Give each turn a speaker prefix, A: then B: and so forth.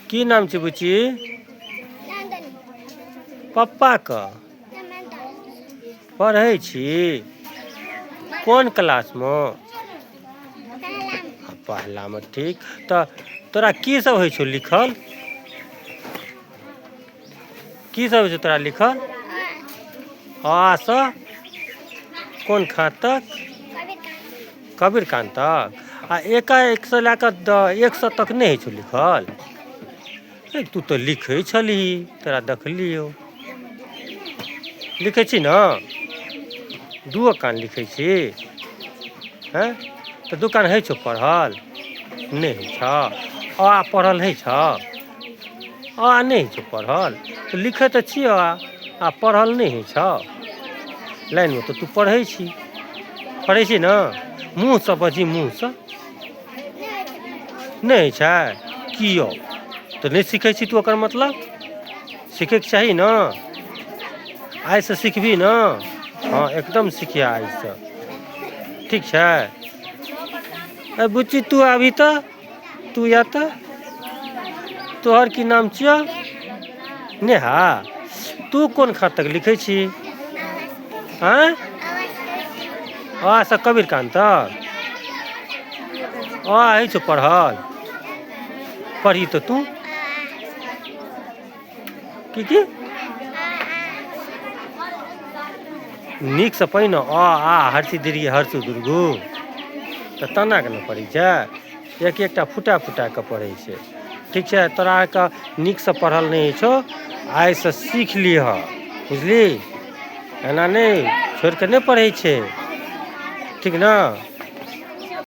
A: की नाम छै बुच्ची? पप्पा क पढ़ै छी? कोन क्लास में? पहला में। ठीक तो तोरा की सब होइ छौ लिखल? की सब होइ छौ तोरा लिखल? आ सँ कोन खान तक? कबीर कान तक। आ एक से लेकर 100 तक नहीं होइ छौ लिखल? तू तो लिखे छलही, तोरा देखलियो। लिखे छी ना? दुओ कान लिखे छी? हैं? तो दू कान होइ छौ पढ़ल? नहीं होइ छौ? आ पढ़ल होइ छौ? आ नहीं होइ छौ पढ़ल? तो लिखे तो छियो आ पढ़ल नहीं होइ छौ? लाइन में तो तू पढ़ै छी। पढ़ै छी ना? मुँह से बजी, मुँह से। नहीं होइ छै? कियो? तो नहीं सीखे छी तू, ओकर मतलब? सीखे के चाही ना? आइ से सीखबी ना? हाँ एकदम सीखिया आइ से। ठीक छै? बुच्ची तू आबी तो, तू या तो। तोहर की नाम छियो? नेहा। तू कोन खान तक लिखे छी? हाँ? आ से कबीर कान तक? आ होइ छौ पढ़ल? पढ़ी तो तू। की? नीक से पढ़ी ना। आ हर्षी दीर्घ हर्षु दुर्गु। तो तना के ना पढ़ी छै? एक एकटा फुटा फुटा के पढ़े छै। ठीक छै? तोरा के नीक से पढ़ल नहीं छौ, आइ से सीख लीह। बुझली? एना नहीं छोड़ के नहीं पढ़े छै। ठीक ना?